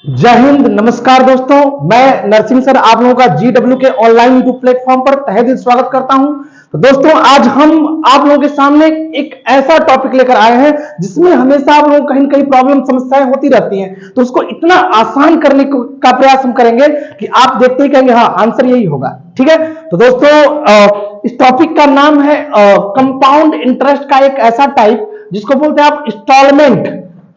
जय हिंद, नमस्कार दोस्तों। मैं नरसिंह सर आप लोगों का GW के ऑनलाइन यूट्यूब प्लेटफॉर्म पर तहे दिल स्वागत करता हूं। तो दोस्तों, आज हम आप लोगों के सामने एक ऐसा टॉपिक लेकर आए हैं जिसमें हमेशा आप लोगों को कहीं ना कहीं प्रॉब्लम समस्याएं होती रहती हैं, तो उसको इतना आसान करने का प्रयास हम करेंगे कि आप देखते ही कहेंगे हाँ, आंसर यही होगा। ठीक है, तो दोस्तों इस टॉपिक का नाम है कंपाउंड इंटरेस्ट का एक ऐसा टाइप जिसको बोलते हैं आप इंस्टॉलमेंट,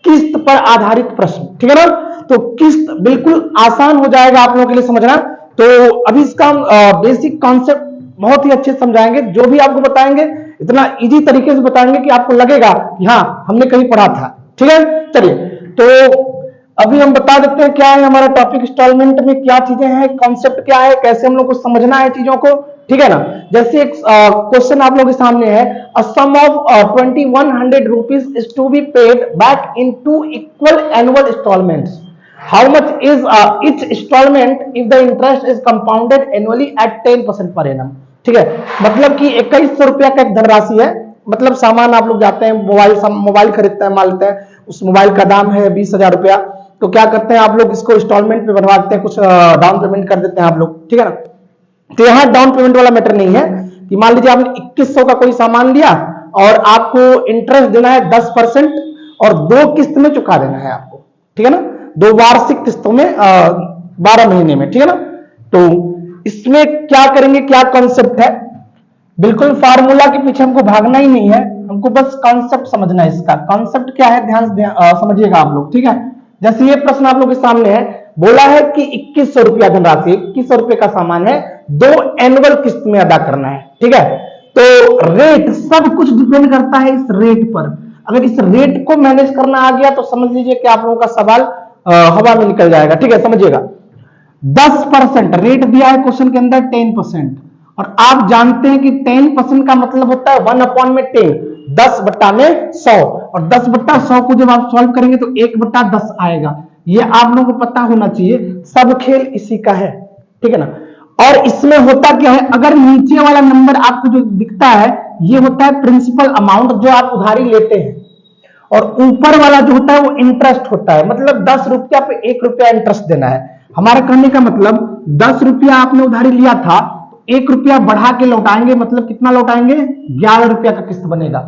किस्त पर आधारित प्रश्न। ठीक है ना, तो किस्त बिल्कुल आसान हो जाएगा आप लोगों के लिए समझना। तो अभी इसका बेसिक कॉन्सेप्ट बहुत ही अच्छे से समझाएंगे। जो भी आपको बताएंगे इतना इजी तरीके से बताएंगे कि आपको लगेगा कि हाँ, हमने कहीं पढ़ा था। ठीक है, चलिए तो अभी हम बता देते हैं क्या है हमारा टॉपिक। इंस्टॉलमेंट में क्या चीजें हैं, कॉन्सेप्ट क्या है, कैसे हम लोग को समझना है चीजों को। ठीक है ना, जैसे एक क्वेश्चन आप लोगों के सामने है, a sum of 2100 rupees is to be paid back in 2 equal annual instalments. How much is each instalment if the interest is compounded annually at 10% per annum. ठीक है, मतलब कि 2100 रुपया का एक धनराशि है। मतलब सामान आप लोग जाते हैं, मोबाइल खरीदते हैं, मान लेते हैं उस मोबाइल का दाम है 20,000 रुपया। तो क्या करते हैं आप लोग, इसको इंस्टॉलमेंट पे बनवा देते हैं, कुछ डाउन पेमेंट कर देते हैं आप लोग। ठीक है ना, तो यहां डाउन पेमेंट वाला मैटर नहीं है कि मान लीजिए आपने 2100 का कोई सामान लिया और आपको इंटरेस्ट देना है 10% और 2 किस्त में चुका देना है आपको। ठीक है ना, 2 वार्षिक किस्तों में 12 महीने में। ठीक है ना, तो इसमें क्या करेंगे, क्या कॉन्सेप्ट है, बिल्कुल फार्मूला के पीछे हमको भागना ही नहीं है, हमको बस कॉन्सेप्ट समझना है। इसका कॉन्सेप्ट क्या है, ध्यान से समझिएगा आप लोग। ठीक है, जैसे ये प्रश्न आप लोग के सामने है, बोला है कि 2100 रुपया धनराशि, 2100 रुपये का सामान है, 2 एनुअल किस्त में अदा करना है। ठीक है, तो रेट, सब कुछ डिपेंड करता है इस रेट पर। अगर इस रेट को मैनेज करना आ गया तो समझ लीजिए कि आप लोगों का सवाल हवा में निकल जाएगा। ठीक है, समझिएगा 10% रेट दिया है क्वेश्चन के अंदर, 10%। और आप जानते हैं कि 10% का मतलब होता है 1/10, 10/100। और 10/100 को जब आप सॉल्व करेंगे तो 1/10 आएगा। ये आप लोगों को पता होना चाहिए, सब खेल इसी का है। ठीक है ना, और इसमें होता क्या है, अगर नीचे वाला नंबर आपको जो दिखता है ये होता है प्रिंसिपल अमाउंट जो आप उधारी लेते हैं, और ऊपर वाला जो होता है वो इंटरेस्ट होता है। मतलब 10 रुपया पे 1 रुपया इंटरेस्ट देना है। हमारा कहने का मतलब 10 रुपया आपने उधारी लिया था, 1 रुपया बढ़ा के लौटाएंगे, मतलब कितना लौटाएंगे, 11 रुपया का किस्त बनेगा।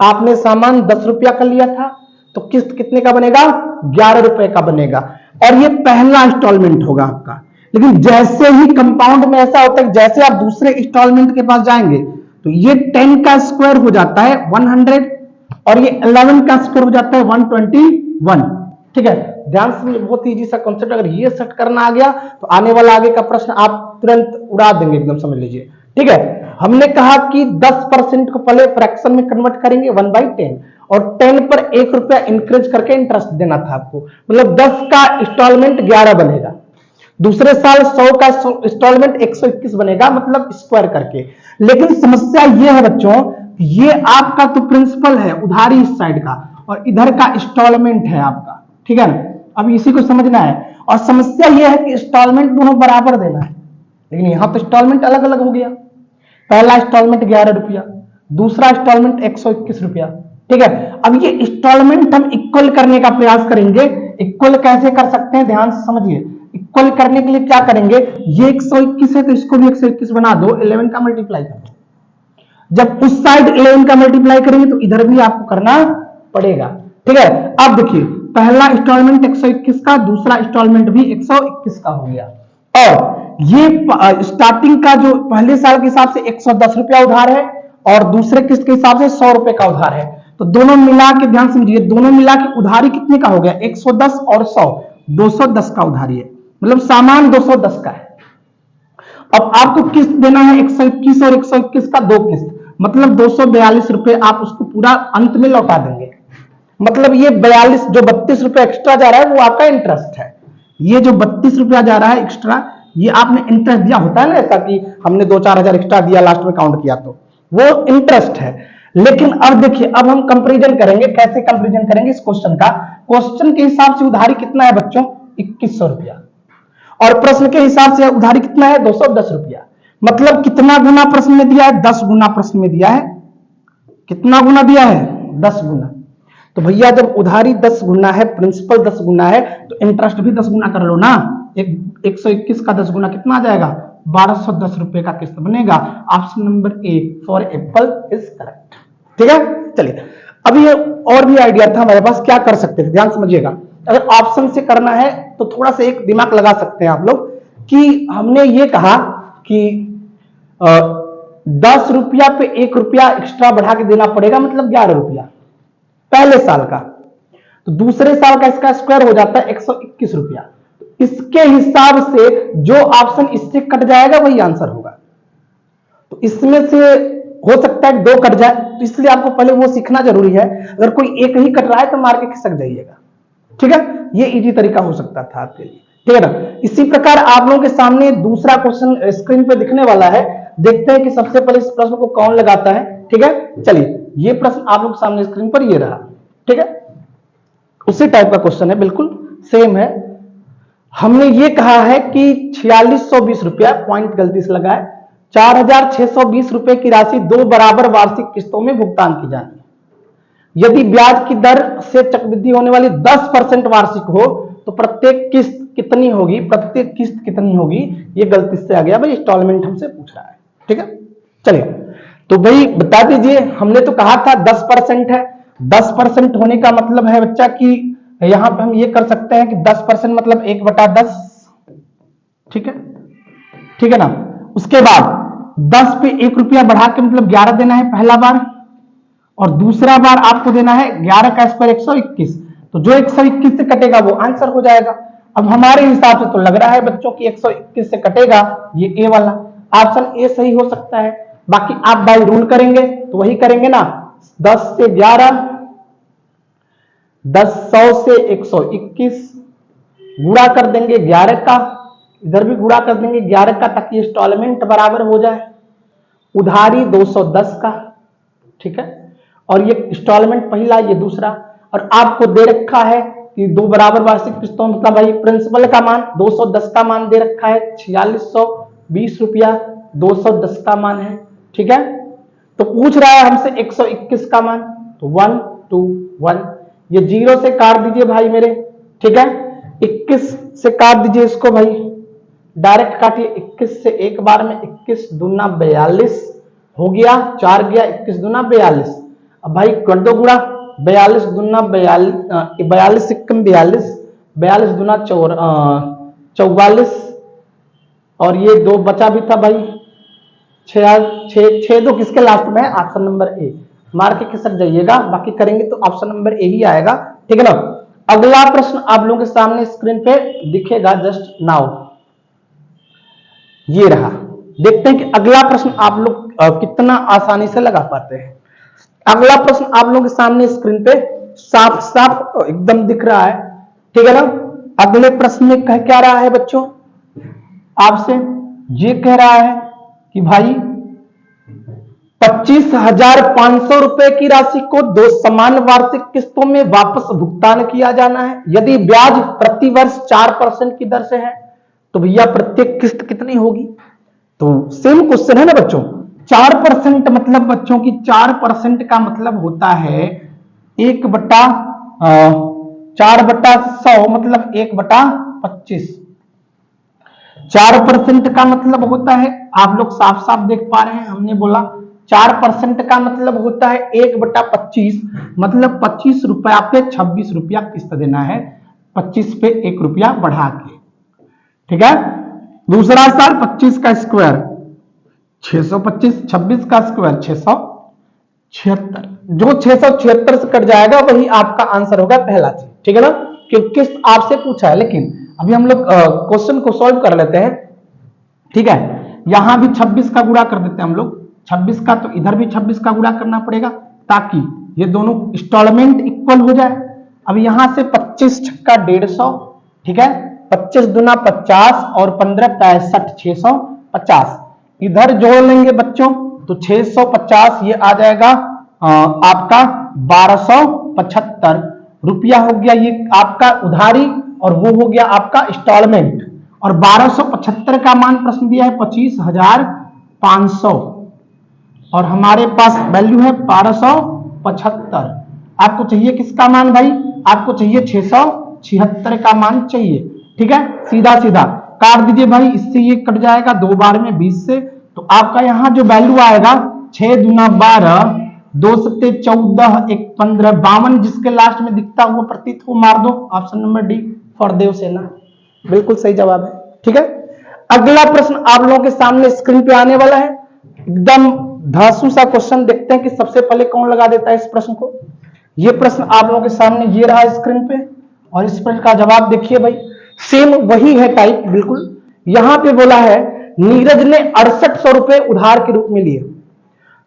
आपने सामान 10 रुपया का लिया था तो किस्त कितने का बनेगा, 11 रुपए का बनेगा। और ये पहला इंस्टॉलमेंट होगा आपका। लेकिन जैसे ही कंपाउंड में ऐसा होता है, जैसे आप दूसरे इंस्टॉलमेंट के पास जाएंगे तो ये 10 का स्क्वायर हो जाता है 100 और ये 11 का स्क्वायर हो जाता है 121। ठीक है, ध्यान से, बहुत इजी सा कॉन्सेप्ट। अगर ये सेट करना आ गया तो आने वाला आगे का प्रश्न आप तुरंत उड़ा देंगे, एकदम समझ लीजिए। ठीक है, हमने कहा कि 10% को पहले फ्रैक्शन में कन्वर्ट करेंगे 1/10 और 10 पर 1 रुपया इंक्रीज करके इंटरेस्ट देना था आपको। मतलब 10 का इंस्टॉलमेंट 11 बनेगा, दूसरे साल 100 का इंस्टॉलमेंट 121 बनेगा, मतलब स्क्वायर करके। लेकिन समस्या ये है बच्चों, ये आपका तो प्रिंसिपल है उधारी इस साइड का, और इधर का इंस्टॉलमेंट है आपका। ठीक है ना, अब इसी को समझना है। और समस्या ये है कि इंस्टॉलमेंट दोनों बराबर देना है, लेकिन यहां तो इंस्टॉलमेंट अलग अलग हो गया। पहला इंस्टॉलमेंट 11 रुपया, दूसरा इंस्टॉलमेंट 121 रुपया। ठीक है, अब ये इंस्टॉलमेंट हम इक्वल करने का प्रयास करेंगे। इक्वल कैसे कर सकते हैं, ध्यान से समझिए। इक्वल करने के लिए क्या करेंगे, ये 121 है तो इसको भी 121 बना दो, 11 का मल्टीप्लाई कर दो। जब उस साइड 11 का मल्टीप्लाई करेंगे तो इधर भी आपको करना पड़ेगा। ठीक है, अब देखिए पहला इंस्टॉलमेंट 121 का, दूसरा इंस्टॉलमेंट भी 121 का हो गया। और ये स्टार्टिंग का जो पहले साल के हिसाब से 110 रुपया उधार है और दूसरे किस्त के हिसाब से 100 रुपए का उधार है। तो दोनों मिला के ध्यान समझिए, दोनों मिला के उधारी कितने का हो गया, 110 और 100, 210 का उधारी है। मतलब सामान 210 का है। अब आपको किस्त देना है 121 और 121 का 2 किस्त, मतलब 242 रुपए आप उसको पूरा अंत में लौटा देंगे। मतलब ये 42, जो 32 रुपए एक्स्ट्रा जा रहा है वो आपका इंटरेस्ट है। ये जो 32 रुपया जा रहा है एक्स्ट्रा, ये आपने इंटरेस्ट दिया, होता है ना ऐसा कि हमने 2-4 हजार एक्स्ट्रा दिया लास्ट में काउंट किया, तो वो इंटरेस्ट है। लेकिन अब देखिए, अब हम कंपेरिजन करेंगे। कैसे कंपेरिजन करेंगे इस क्वेश्चन का, क्वेश्चन के हिसाब से उधारी कितना है बच्चों, 2100 रुपया, और प्रश्न के हिसाब से उधारी कितना है, 210 रुपया। मतलब कितना गुना प्रश्न में दिया है, 10 गुना प्रश्न में दिया है। कितना गुना दिया है, 10 गुना। तो भैया जब उधारी 10 गुना है, प्रिंसिपल 10 गुना है, तो इंटरेस्ट भी 10 गुना कर लो ना। 121 का 10 गुना कितना आ जाएगा? 1210 रुपए का किस्त बनेगा। Option number A for Apple is correct. ठीक है, चलिए अब ये और भी आइडिया था हमारे पास, क्या कर सकते थे, ध्यान समझिएगा। अगर ऑप्शन से करना है तो थोड़ा सा एक दिमाग लगा सकते हैं आप लोग, कि हमने ये कहा कि 10 रुपया पे 1 रुपया एक्स्ट्रा बढ़ा के देना पड़ेगा, मतलब 11 रुपया पहले साल का। तो दूसरे साल का इसका स्क्वायर हो जाता है 121 रुपया। इसके हिसाब से जो ऑप्शन इससे कट जाएगा वही आंसर होगा। तो इसमें से हो सकता है 2 कट जाए, तो इसलिए आपको पहले वो सीखना जरूरी है। अगर कोई एक ही कट रहा है तो मार के खिसक जाइएगा। ठीक है, ये इजी तरीका हो सकता था आपके लिए। ठीक है ना। इसी प्रकार आप लोगों के सामने दूसरा क्वेश्चन स्क्रीन पे दिखने वाला है। देखते हैं कि सबसे पहले इस प्रश्न को कौन लगाता है। ठीक है, चलिए ये प्रश्न आप लोग सामने स्क्रीन पर ये रहा। ठीक है, उसी टाइप का क्वेश्चन है, बिल्कुल सेम है। हमने ये कहा है कि 4620 रुपया, पॉइंट गलती से लगा है, 4620 रुपए की राशि 2 बराबर वार्षिक किस्तों में भुगतान की जानी है। यदि ब्याज की दर से चक्रवृद्धि होने वाली 10% वार्षिक हो तो प्रत्येक किस्त कितनी होगी? प्रत्येक किस्त कितनी होगी? ये गलती से आ गया भाई, इंस्टॉलमेंट हमसे पूछ रहा है। ठीक है, चलिए तो भाई बता दीजिए। हमने तो कहा था 10% है। 10% होने का मतलब है बच्चा कि यहां पे हम ये कर सकते हैं कि 10% मतलब 1/10। ठीक है, ठीक है ना। उसके बाद 10 पे 1 रुपया बढ़ा के मतलब 11 देना है पहला बार, और दूसरा बार आपको देना है 11 का स्क्वायर 121। तो जो 121 से कटेगा वो आंसर हो जाएगा। अब हमारे हिसाब से तो लग रहा है बच्चों की 121 से कटेगा, ये ए वाला ऑप्शन ए सही हो सकता है। बाकी आप बाय रूल करेंगे तो वही करेंगे ना, 10 से 11, 10 100 से 121 गुणा कर देंगे 11 का, इधर भी गुणा कर देंगे 11 का, ताकि इंस्टॉलमेंट बराबर हो जाए। उधारी 210 का, ठीक है, और ये इंस्टॉलमेंट पहला, ये दूसरा। और आपको दे रखा है कि 2 बराबर वार्षिक किस्तों, मतलब भाई प्रिंसिपल का मान 210 का मान दे रखा है, 4620 रुपया 210 का मान है। ठीक है, तो पूछ रहा है हमसे 121 का मान, तो 1 2 1, ये 0 से काट दीजिए भाई मेरे। ठीक है, 21 से काट दीजिए इसको भाई, डायरेक्ट काटिए। 21 से एक बार में 21 दूना 42 हो गया, 4 गया, 21 दूना 42। अब भाई कर दो गुणा, 42 दूना 42, 42 से कम 42, 42 दूना 44, और ये 2 बचा भी था भाई, 6 2 किसके लास्ट में है? Option number A. मार के खिसक जाइएगा, बाकी करेंगे तो ऑप्शन नंबर ए ही आएगा। ठीक है ना। अगला प्रश्न आप लोगों के सामने स्क्रीन पे दिखेगा जस्ट नाउ, ये रहा। देखते हैं कि अगला प्रश्न आप लोग कितना आसानी से लगा पाते हैं। अगला प्रश्न आप लोगों के सामने स्क्रीन पे साफ साफ एकदम दिख रहा है। ठीक है ना। अगले प्रश्न में कह क्या रहा है बच्चों? आपसे ये कह रहा है कि भाई 25,500 रुपए की राशि को 2 समान वार्षिक किस्तों में वापस भुगतान किया जाना है। यदि ब्याज प्रति वर्ष 4% की दर से है तो भैया प्रत्येक किस्त कितनी होगी? तो सेम क्वेश्चन है ना बच्चों। 4% मतलब बच्चों की 4% का मतलब होता है 4/100 मतलब 1/25। 4% का मतलब होता है, आप लोग साफ साफ देख पा रहे हैं, हमने बोला 4% का मतलब होता है 1/25, मतलब 25 रुपया पे 26 रुपया किस्त देना है, 25 पे 1 रुपया बढ़ा के। ठीक है। दूसरा साल 25 का स्क्वायर 625, 26 का स्क्वायर 676, जो 676 से कट जाएगा वही आपका आंसर होगा पहला चीज। ठीक है ना, क्योंकि किस्त आपसे पूछा है। लेकिन अभी हम लोग क्वेश्चन को सॉल्व कर लेते हैं। ठीक है, यहां भी 26 का गुणा कर देते हैं हम लोग, 26 का, तो इधर भी 26 का गुणा करना पड़ेगा ताकि ये दोनों इंस्टॉलमेंट इक्वल हो जाए। अब यहां से 25 छक्का 150, ठीक है, 25 दूना 50 और 15 65, 650। इधर जोड़ लेंगे बच्चों तो 650 ये आ जाएगा आपका 1275 रुपया हो गया, ये आपका उधारी, और वो हो गया आपका इंस्टॉलमेंट। और 1275 का मान प्रश्न दिया है 25,500 और हमारे पास वैल्यू है 1275। आपको चाहिए किसका मान भाई, आपको चाहिए 676 का मान चाहिए। ठीक है, सीधा सीधा काट दीजिए भाई, इससे ये कट जाएगा 2 बार में 20 से, तो आपका यहाँ जो वैल्यू आएगा 6 दूना 12, 2 सत्ते 14, 1 15, 52 जिसके लास्ट में दिखता हुआ प्रतीत हो मार दो, ऑप्शन नंबर डी फॉरदेव सेना, बिल्कुल सही जवाब है। ठीक है, अगला प्रश्न आप लोगों के सामने स्क्रीन पे आने वाला है, एकदम धांसू सा क्वेश्चन, देखते हैं कि सबसे पहले कौन लगा देता है इस प्रश्न को। ये प्रश्न आप लोगों के सामने ये रहा स्क्रीन पे, और इस प्रश्न का जवाब देखिए भाई, सेम वही है टाइप बिल्कुल। यहां पे बोला है नीरज ने 6800 रुपए उधार के रूप में लिए,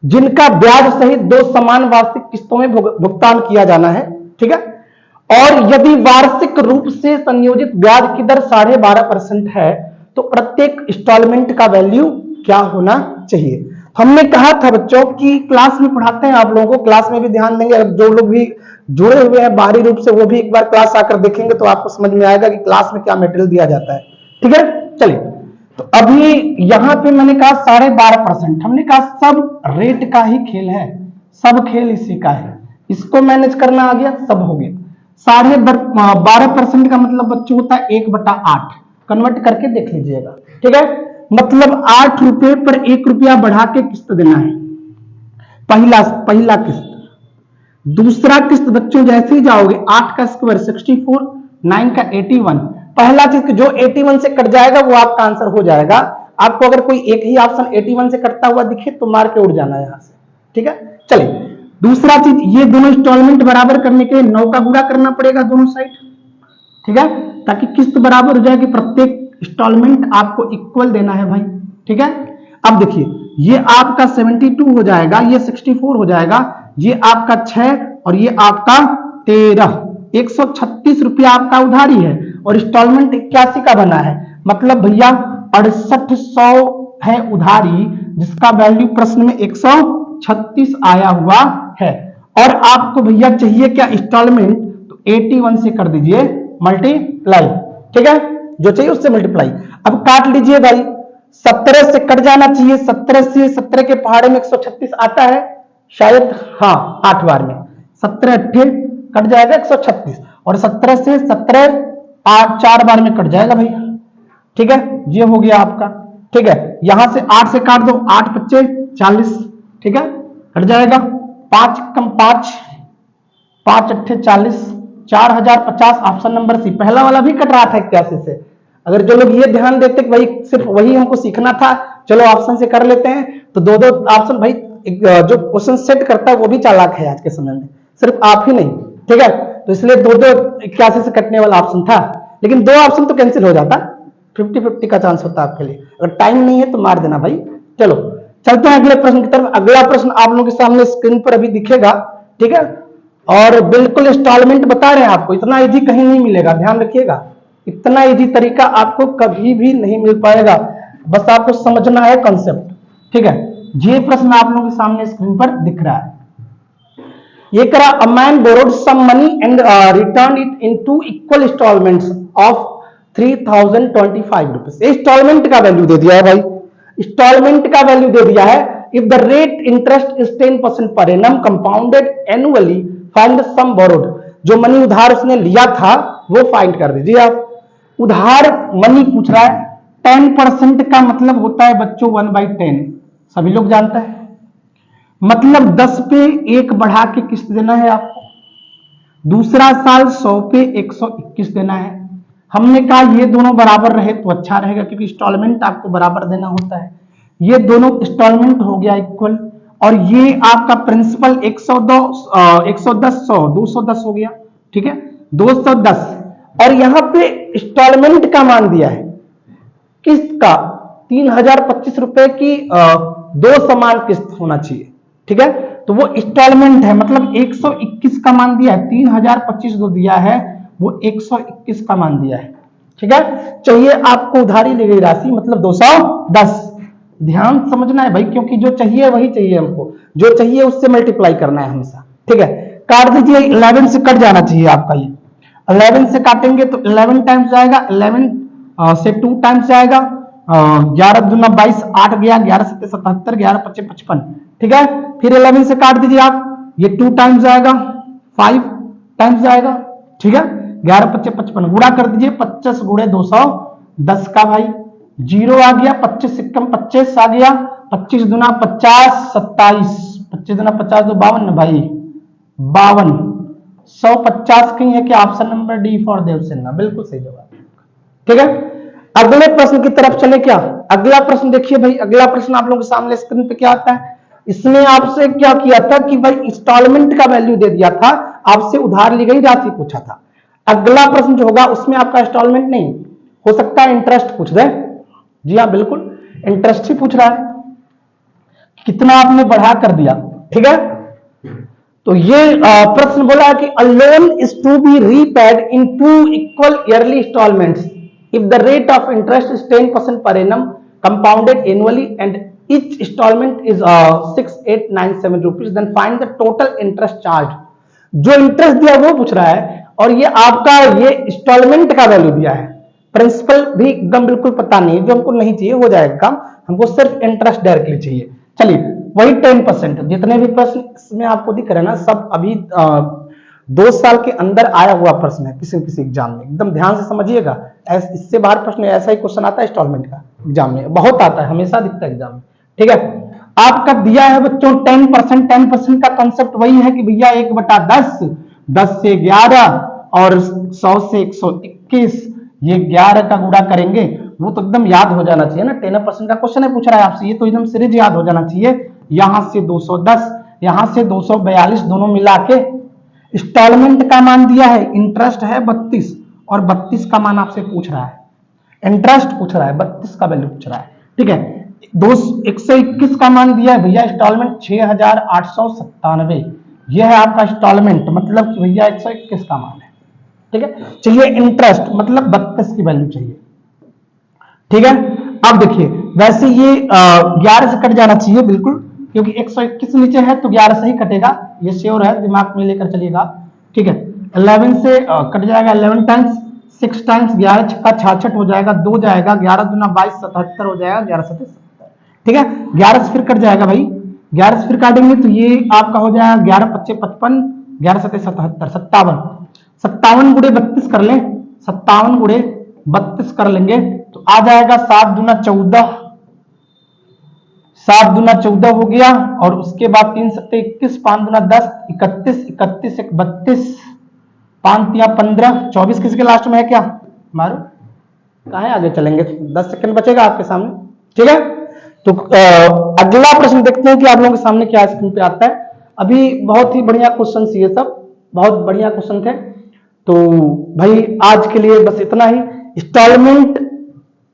जिनका ब्याज सहित 2 समान वार्षिक किस्तों में भुगतान किया जाना है। ठीक है, और यदि वार्षिक रूप से संयोजित ब्याज की दर 12.5% है तो प्रत्येक इंस्टॉलमेंट का वैल्यू क्या होना चाहिए। हमने कहा था बच्चों कि क्लास में पढ़ाते हैं आप लोगों को, क्लास में भी ध्यान देंगे, जो लोग भी जुड़े हुए हैं बाहरी रूप से वो भी एक बार क्लास आकर देखेंगे तो आपको समझ में आएगा कि क्लास में क्या मटेरियल दिया जाता है। ठीक है, चलिए, तो अभी यहां पे मैंने कहा 12.5%, हमने कहा सब रेट का ही खेल है, सब खेल इसी का है, इसको मैनेज करना आ गया, सब हो गया। 12.5% का मतलब बच्चों होता है 1/8, कन्वर्ट करके देख लीजिएगा। ठीक है, मतलब 8 रुपए पर 1 रुपया बढ़ा के किस्त देना है, पहला किस्त। दूसरा किस्त बच्चों जैसे ही जाओगे, 8 का स्क्वायर 64, 9 का 81, पहला चीज जो 81 से कट जाएगा वो आपका आंसर हो जाएगा। आपको अगर कोई एक ही ऑप्शन 81 से कटता हुआ दिखे तो मार के उड़ जाना है यहां से। ठीक है, चलिए, दूसरा चीज, ये दोनों इंस्टॉलमेंट बराबर करने के लिए 9 का गुणा करना पड़ेगा दोनों साइड। ठीक है, ताकि किस्त बराबर हो जाए कि प्रत्येक इंस्टॉलमेंट आपको इक्वल देना है भाई। ठीक है, अब देखिए ये आपका 72 हो जाएगा, ये 64 हो जाएगा, ये आपका 6 और ये आपका 13, 136 रुपया आपका उधारी है और इंस्टॉलमेंट 81 का बना है, मतलब भैया 6800 है उधारी, जिसका वैल्यू प्रश्न में 136 आया हुआ है। और आपको भैया चाहिए क्या इंस्टॉलमेंट, तो 81 से कर दीजिए मल्टीप्लाई। ठीक है, जो चाहिए उससे मल्टीप्लाई। अब काट लीजिए भाई, 17 से कट जाना चाहिए, 17 से 17 के पहाड़े में 136 आता है शायद, हाँ 8 बार में 17 8 कट जाएगा 136, और 17 से 17 8 4 बार में कट जाएगा भैया। ठीक है, ये हो गया आपका। ठीक है, यहां से 8 से काट दो, 8 25 40, ठीक है, कट जाएगा, 5 कम 5, 5 8 40, 4050, ऑप्शन नंबर सी। पहला वाला भी कट रहा था 81 से। अगर जो लोग ये ध्यान देते कि भाई सिर्फ वही हमको सीखना था, चलो ऑप्शन से कर लेते हैं, तो दो दो ऑप्शन भाई, जो क्वेश्चन सेट करता है वो भी चालाक है आज के समय में, सिर्फ आप ही नहीं। ठीक है, तो इसलिए 81 से कटने वाला ऑप्शन था, लेकिन 2 ऑप्शन तो कैंसिल हो जाता, 50-50 का चांस होता आपके लिए। अगर टाइम नहीं है तो मार देना भाई। चलो चलते हैं अगले प्रश्न की तरफ। अगला प्रश्न आप लोगों के सामने स्क्रीन पर अभी दिखेगा। ठीक है, और बिल्कुल इंस्टॉलमेंट बता रहे हैं आपको, इतना इजी कहीं नहीं मिलेगा, ध्यान रखिएगा, इतना इजी तरीका आपको कभी भी नहीं मिल पाएगा, बस आपको समझना है कॉन्सेप्ट। ठीक है, ये प्रश्न आप लोगों के सामने स्क्रीन पर दिख रहा है। ये करा, a man borrowed some money and return it in 2 equal instalments of 3025 rupees. Instalment का वैल्यू दे दिया है भाई, इंस्टॉलमेंट का वैल्यू दे दिया है। If the rate interest is 10% per annum compounded annually, find the sum borrowed. जो मनी उधार उसने लिया था वो फाइंड कर दीजिए आप। उधार मनी पूछ रहा है, 10% का मतलब होता है बच्चों 1/10, सभी लोग जानता है, मतलब 10 पे 1 बढ़ा के किस्त देना है आपको। दूसरा साल 100 पे 121 देना है। हमने कहा ये दोनों बराबर रहे तो अच्छा रहेगा, क्योंकि इंस्टॉलमेंट आपको बराबर देना होता है। ये दोनों इंस्टॉलमेंट हो गया इक्वल, और ये आपका प्रिंसिपल 110 100 210 हो गया। ठीक है, 210, और यहां पे इंस्टॉलमेंट का मान दिया है किस्त का 3025 रुपए की 2 समान किस्त होना चाहिए। ठीक है, तो वो इंस्टॉलमेंट है, मतलब 121 का मान दिया है, 3025 जो दिया है वो 121 का मान दिया है। ठीक है, चाहिए आपको उधारी ली गई राशि, मतलब 210। ध्यान समझना है भाई, क्योंकि जो चाहिए वही चाहिए हमको, जो चाहिए उससे मल्टीप्लाई करना है हमेशा। ठीक है, काट दीजिए, 11 से कट जाना चाहिए आपका, ये 11 से काटेंगे तो 11 टाइम्स जाएगा, 11 से 2 टाइम्स जाएगा, 11 दूना 22, 8 गया, 11 सत्ते 77, 11 पच्चे 55। ठीक है, फिर 11 से काट दीजिए आप, ये 2 टाइम्स जाएगा, 5 टाइम्स जाएगा, ठीक है। 11 25 55 गुणा कर दीजिए, 25 गुणे 210 का भाई 0 आ गया, 25 सिक्कम 25 आ गया, 25 दूना 50 27, 25 दूना 50 तो 52 भाई 52, 150 कहीं है कि option number D for Devsena, बिल्कुल सही जवाब, ठीक है। अगले प्रश्न की तरफ चले क्या? अगला प्रश्न देखिए भाई, अगला प्रश्न आप लोगों के सामने स्क्रीन पे क्या आता है। इसमें आपसे क्या किया था कि भाई इंस्टॉलमेंट का वैल्यू दे दिया था, आपसे उधार ली गई राशि पूछा था। अगला प्रश्न जो होगा उसमें आपका इंस्टॉलमेंट नहीं हो सकता है, इंटरेस्ट पूछ दे। जी हाँ बिल्कुल, इंटरेस्ट ही पूछ रहा है, कितना आपने बढ़ा कर दिया, ठीक है। तो ये प्रश्न बोला है कि a loan is to be repaid in 2 equal yearly instalments if the rate of interest is 10% per annum compounded annually and each installment is 6897 rupees, then find the total interest charged। जो interest दिया वो पूछ रहा है और ये आपका ये इंस्टॉलमेंट का वैल्यू दिया है, प्रिंसिपल भी एकदम बिल्कुल पता नहीं, जो हमको नहीं चाहिए हो जाएगा काम, हमको सिर्फ इंटरेस्ट डायरेक्टली चाहिए। चलिए वही 10%, जितने भी प्रश्न इसमें आपको दिख रहे हैं ना सब अभी 2 साल के अंदर आया हुआ प्रश्न है किसी किसी एग्जाम में, एकदम ध्यान से समझिएगा। इससे बाहर प्रश्न ऐसा ही क्वेश्चन आता है इंस्टॉलमेंट का एग्जाम में, बहुत आता है, हमेशा दिखता है एग्जाम में, ठीक है। आपका दिया है बच्चों 10%, 10% का कॉन्सेप्ट वही है कि भैया 1/10, 10 से 11 और 100 से 121, ये 11 का गुणा करेंगे, वो तो एकदम याद हो जाना चाहिए ना। 10% का क्वेश्चन है पूछ रहा है आपसे, ये तो एकदम सीरीज याद हो जाना चाहिए। यहां से 210, यहां से 242, दोनों मिला के इंस्टॉलमेंट का मान दिया है, इंटरेस्ट है 32 और 32 का मान आपसे पूछ रहा है, इंटरेस्ट पूछ रहा है, 32 का वैल्यू पूछ रहा है, ठीक है। 121 का मान दिया है भैया, इंस्टॉलमेंट 6897, यह है आपका इंस्टॉलमेंट, मतलब कि भैया 121 का मान है, ठीक है। चाहिए इंटरेस्ट मतलब 32 की वैल्यू चाहिए, ठीक है। अब देखिए वैसे ये 11 से कट जाना चाहिए बिल्कुल, क्योंकि 121 नीचे है तो 11 से ही कटेगा, ये श्योर है, दिमाग में लेकर चलिएगा, ठीक है। 11 से कट जाएगा, 11 टाइम्स 6 टाइम्स 11 छक्का 66 हो जाएगा, 2 जाएगा, 11 दूना 22 77 हो जाएगा, 11 7 70, ठीक है। 11 से फिर कट जाएगा भाई, 11 से फिर काटेंगे तो ये आपका हो जाएगा 11 25 55, 11 7 77, 57 गुणे 32 कर लें, 57 गुणे 32 कर लेंगे तो आ जाएगा 7 दूना 14, 7 दूना 14 हो गया, और उसके बाद 3 सत्ते 21, 5 दूना 10, 31, 31 1 32, 5 तिया 15, 24 किसी के लास्ट में है क्या? मारो, कहाँ है, आगे चलेंगे, 10 सेकंड बचेगा आपके सामने, ठीक है। तो अगला प्रश्न देखते हैं कि आप लोगों के सामने क्या स्क्रीन पे आता है। अभी बहुत ही बढ़िया क्वेश्चन ये सब, बहुत बढ़िया क्वेश्चन थे। तो भाई आज के लिए बस इतना ही, इंस्टॉलमेंट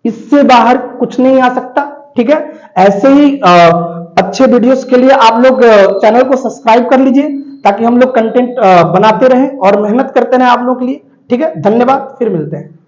इससे बाहर कुछ नहीं आ सकता, ठीक है। ऐसे ही अच्छे वीडियोस के लिए आप लोग चैनल को सब्सक्राइब कर लीजिए, ताकि हम लोग कंटेंट बनाते रहें और मेहनत करते रहें आप लोगों के लिए, ठीक है। धन्यवाद, फिर मिलते हैं।